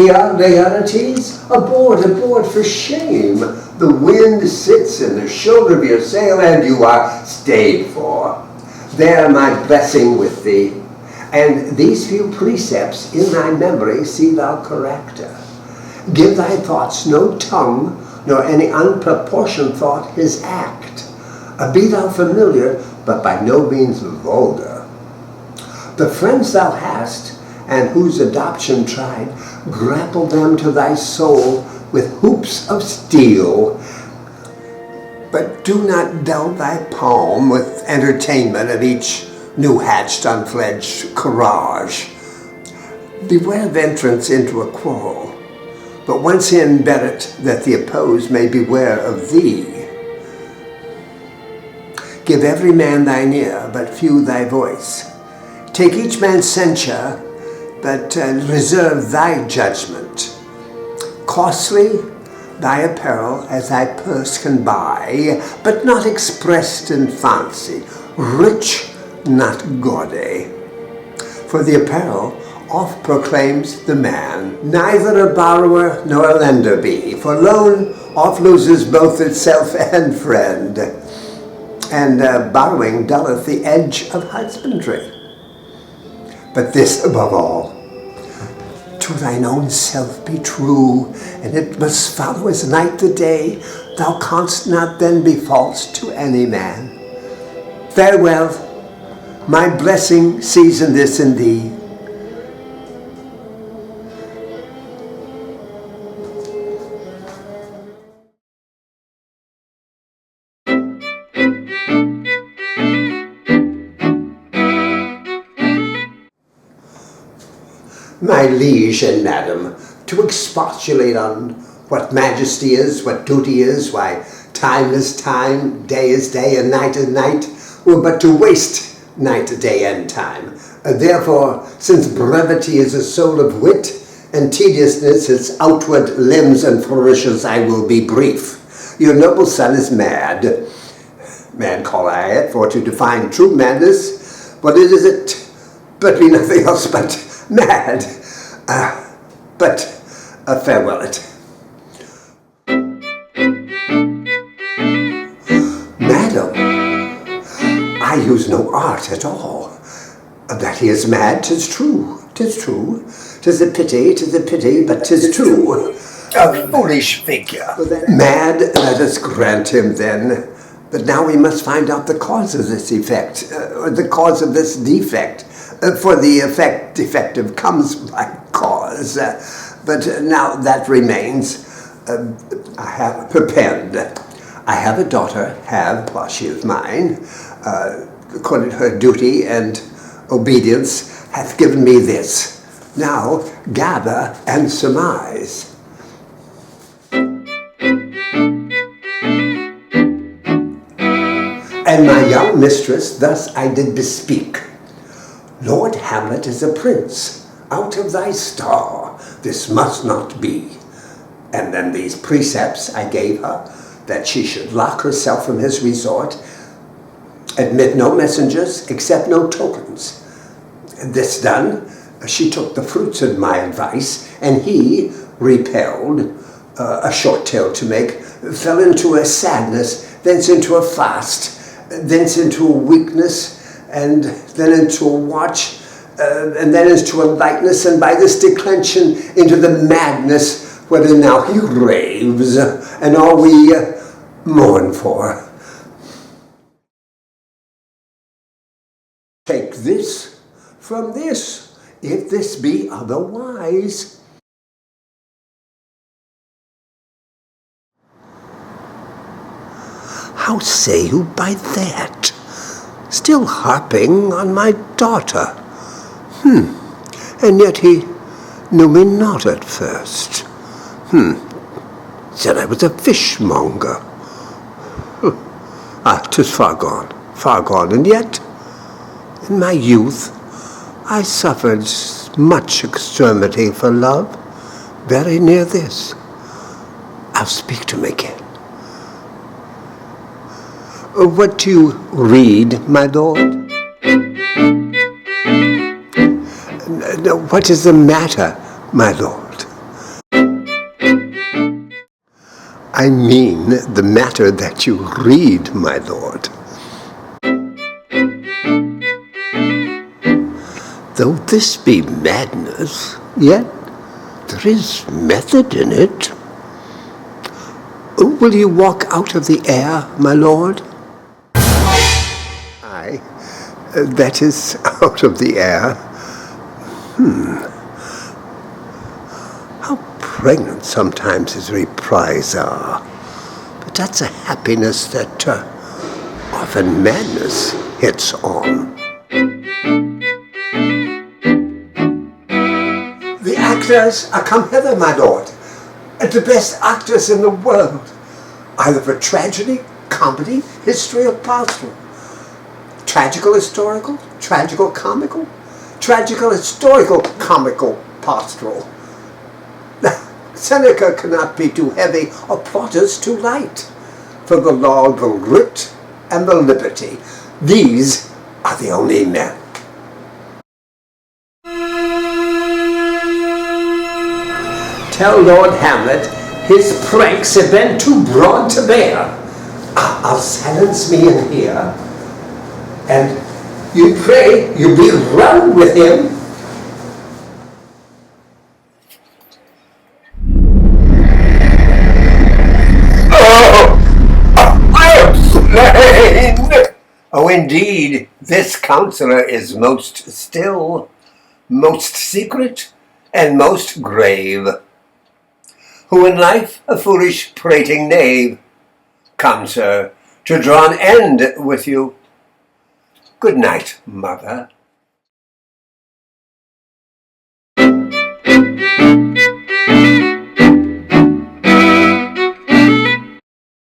Here, Laertes, aboard, aboard, for shame. The wind sits in the shoulder of your sail, and you are stayed for. There my blessing with thee, and these few precepts in thy memory see thou corrector. Give thy thoughts no tongue, nor any unproportioned thought his act. Be thou familiar, but by no means vulgar. The friends thou hast, and whose adoption tried, grapple them to thy soul with hoops of steel. But do not dull thy palm with entertainment of each new-hatched, unfledged courage. Beware of entrance into a quarrel, but once in, bear it that the opposed may beware of thee. Give every man thine ear, but few thy voice. Take each man's censure, but reserve thy judgment. Costly thy apparel as thy purse can buy, but not expressed in fancy. Rich, not gaudy. For the apparel oft proclaims the man, neither a borrower nor a lender be, for loan oft loses both itself and friend, and borrowing dulleth the edge of husbandry. But this above all, to thine own self be true, and it must follow as night the day. Thou canst not then be false to any man. Farewell, my blessing season this in thee. My liege and madam, to expostulate on what majesty is, what duty is, why time is time, day is day, and night is night, were but to waste night, day, and time. Therefore, since brevity is the soul of wit, and tediousness its outward limbs and flourishes, I will be brief. Your noble son is mad. Mad call I it, for to define true madness, what is it but be nothing else but mad, but farewell it. Madam, I use no art at all. That he is mad, 'tis true, 'tis true. 'Tis a pity, but 'tis true. A foolish figure. Mad, let us grant him then. But now we must find out the cause of this effect, or the cause of this defect. For the effect defective comes by cause. But now that remains. I have perpend. I have a daughter, while she is mine, according to her duty and obedience, hath given me this. Now gather and surmise. And my young mistress thus I did bespeak. Lord Hamlet is a prince, out of thy star, this must not be. And then these precepts I gave her, that she should lock herself from his resort, admit no messengers, accept no tokens. And this done, she took the fruits of my advice, and he, repelled, a short tale to make, fell into a sadness, thence into a fast, thence into a weakness, and then into a watch, and then into a lightness, and by this declension into the madness wherein now he raves, and all we mourn for. Take this from this, if this be otherwise. How say you by that? Still harping on my daughter. And yet he knew me not at first. Said I was a fishmonger. 'Tis far gone, and yet, in my youth, I suffered much extremity for love, very near this. I'll speak to him again. What do you read, my lord? What is the matter, my lord? I mean the matter that you read, my lord. Though this be madness, yet there is method in it. Will you walk out of the air, my lord? Aye, that is out of the air. How pregnant sometimes his replies are. But that's a happiness that often madness hits on. The actors are come hither, my lord, and the best actors in the world, either for tragedy, comedy, history, or pastoral. Tragical historical, tragical comical, tragical historical comical pastoral. Seneca cannot be too heavy or Plautus too light. For the law, the writ, and the liberty, these are the only men. Tell Lord Hamlet his pranks have been too broad to bear. I'll silence me in here, and you pray you be round with him. Oh, indeed, this counselor is most still, most secret, and most grave, who in life a foolish prating knave. Come, sir, to draw an end with you. Good night, mother.